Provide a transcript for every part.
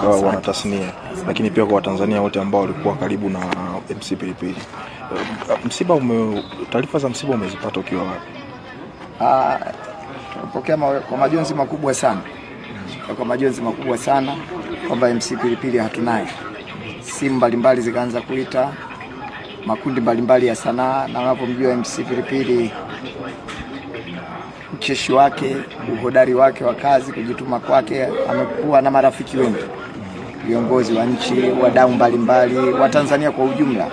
kwa wanatasnia, lakini pia kwa Watanzania wote ambao walikuwa karibu na MC Pilipili. Taarifa za msiba umezipata ukiwa wapi? Tunapokea kwa majonzi makubwa sana. Kwa majonzi makubwa sana kwamba MC Pilipili hatunaye. Simu mbalimbali zikaanza kuita, makundi mbalimbali ya sanaa, na wanapomjua MC Pilipili, ucheshi wake, uhodari wake wa kazi, kujituma kwake, amekuwa na marafiki wengi, viongozi wa nchi, wadau mbalimbali, wa Tanzania kwa ujumla.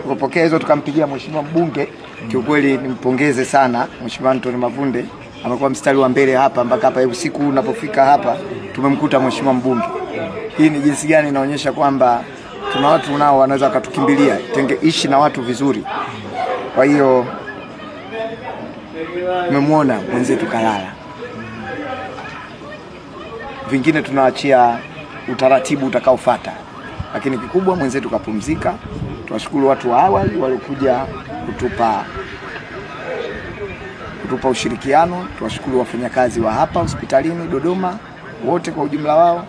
Kupokea hizo tukampigia mheshimiwa mbunge. Kiukweli nimpongeze sana Mheshimiwa Anthony Mavunde, amekuwa mstari wa mbele hapa mpaka hapa usiku unapofika hapa tumemkuta mheshimiwa mbunge. Hii ni jinsi gani inaonyesha kwamba tuna watu nao wanaweza kutukimbilia, tengeishi na watu vizuri. Kwa hiyo umemwona mwenzetu kalala. Vingine tunaachia utaratibu utakaofuata. Lakini kikubwa mwenzetu kapumzika. Tunashukuru watu wa awali waliokuja kutupa ushirikiano. Tunashukuru wafanyakazi wa hapa hospitalini Dodoma wote kwa ujumla wao,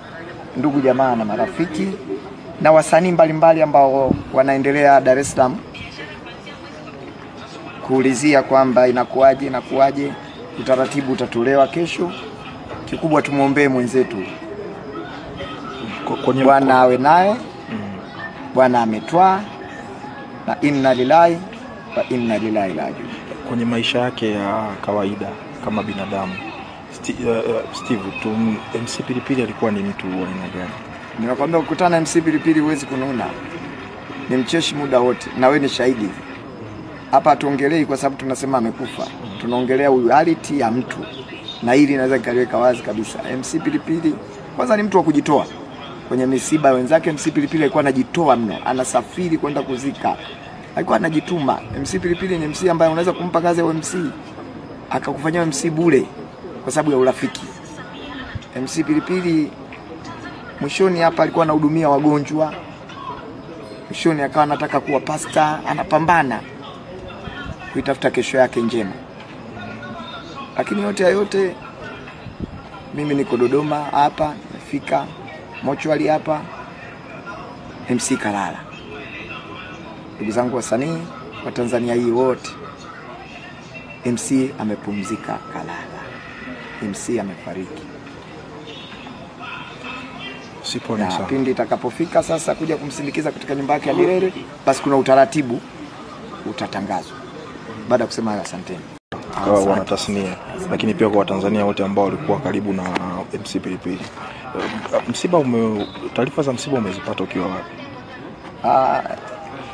ndugu jamaa na marafiki, na wasanii mbalimbali ambao wanaendelea Dar es Salaam kuulizia kwamba inakuaje, utaratibu utatolewa kesho. Kikubwa tumuombee mwenzetu, Bwana awe naye, Bwana ametwaa, na inna lillahi wa inna ilaihi rajiun. Kwenye maisha yake ya kawaida kama binadamu, Steve, MC Pilipili alikuwa ni mtu wa aina gani? Ninakwambia ukutana na MC Pilipili huwezi kununa. Ni mcheshi muda wote, na wewe ni shahidi. Hapa tuongelei kwa sababu tunasema amekufa. Tunaongelea reality ya mtu. Na hili inaweza kaliweka wazi kabisa. MC Pilipili kwanza ni mtu wa kujitoa. Kwenye misiba wenzake MC Pilipili alikuwa anajitoa mno. Anasafiri kwenda kuzika. Alikuwa anajituma. MC Pilipili ni MC ambaye unaweza kumpa kazi ya MC akakufanyia MC bure kwa sababu ya urafiki. MC Pilipili mwishoni hapa alikuwa anahudumia wagonjwa. Mwishoni akawa anataka kuwa pastor, anapambana kuitafuta kesho yake njema. Lakini yote mimi niko Dodoma hapa, nimefika mochwali hapa, MC kalala. Ndugu zangu wasanii wa Tanzania hii wote, MC amepumzika kalala. MC amefariki. Siponi sana. Pindi itakapofika sasa kuja kumsindikiza katika nyumba yake ya milele, basi kuna utaratibu utatangazwa. Baada ya kusema asanteni kwa wanatasnia, lakini pia kwa Watanzania wote ambao walikuwa karibu na MC Pilipili. Taarifa za msiba umezipata ukiwa wapi?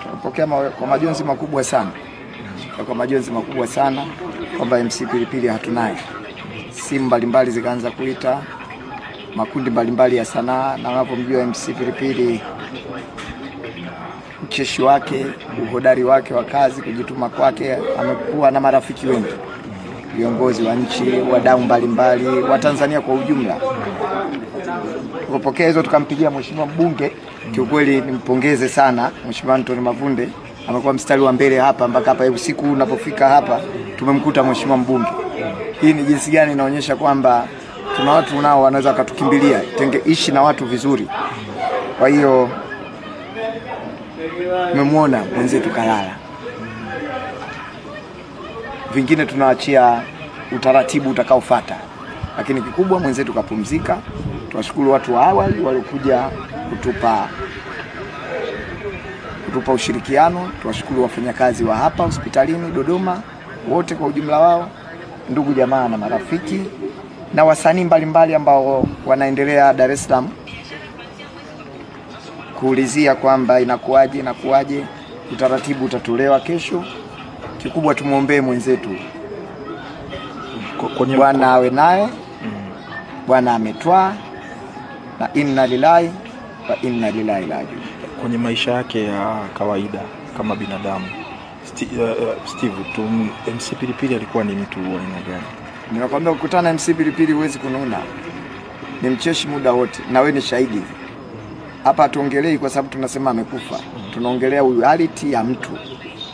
Tunapokea kwa majonzi makubwa sana. Kwa majonzi makubwa sana kwamba MC Pilipili hatunaye. Simu mbalimbali zikaanza kuita, makundi mbalimbali ya sanaa, na wanapomjua MC Pilipili, ucheshi wake, uhodari wake wa kazi, kujituma kwake, amekuwa na marafiki wengi, viongozi wa nchi, wadau mbalimbali, wa Tanzania kwa ujumla. Kupokea hizo tukampigia mheshimiwa mbunge. Kiukweli nimpongeze sana Mheshimiwa Anthony Mavunde, amekuwa mstari wa mbele hapa mpaka hapa usiku unapofika hapa tumemkuta mheshimiwa mbunge. Hii ni jinsi gani inaonyesha kwamba tuna watu nao wanaweza kutukimbilia, tengeishi na watu vizuri. Kwa hiyo umemwona mwenzetu kalala. Vingine tunaachia utaratibu utakaofuata. Lakini kikubwa mwenzetu kapumzika. Tunashukuru watu wa awali waliokuja kutupa ushirikiano. Tunashukuru wafanyakazi wa hapa hospitalini Dodoma wote kwa ujumla wao, ndugu jamaa na marafiki, na wasanii mbalimbali ambao wanaendelea Dar es Salaam kuulizia kwamba inakuaje, utaratibu utatolewa kesho. Kikubwa tumuombee mwenzetu, Bwana awe naye, Bwana ametwaa, na inna lillahi wa inna ilaihi rajiun. Kwenye maisha yake ya kawaida kama binadamu, Steve, MC Pilipili alikuwa ni mtu wa aina gani? Ninakwambia ukutana na MC Pilipili huwezi kununa. Ni mcheshi muda wote, na wewe ni shahidi. Hapa tuongelei kwa sababu tunasema amekufa. Tunaongelea reality ya mtu.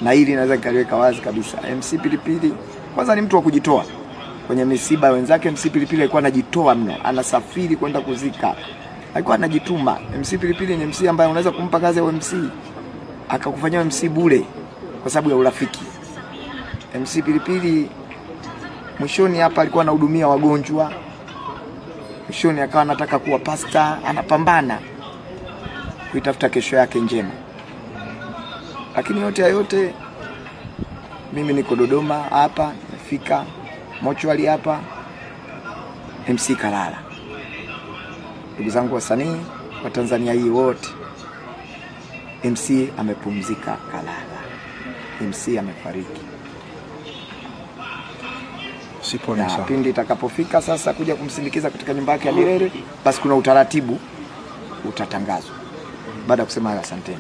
Na hili inaweza kaliweka wazi kabisa. MC Pilipili kwanza ni mtu wa kujitoa. kwenye misiba wenzake. MC Pilipili alikuwa anajitoa mno, anasafiri kwenda kuzika, alikuwa anajituma. MC Pilipili ni MC ambaye unaweza kumpa kazi ya MC akakufanyia MC bure kwa sababu ya urafiki. MC Pilipili mwishoni hapa alikuwa anahudumia wagonjwa, mwishoni akawa anataka kuwa pasta, anapambana kuitafuta kesho yake njema. Lakini yote ya yote, mimi niko Dodoma hapa, nimefika mochwali hapa, MC kalala. Ndugu zangu wasanii wa Tanzania hii wote, MC amepumzika, kalala. MC amefariki. Siponi sana. Pindi itakapofika sasa kuja kumsindikiza katika nyumba yake ya milele, basi kuna utaratibu utatangazwa. Baada ya kusema asanteni.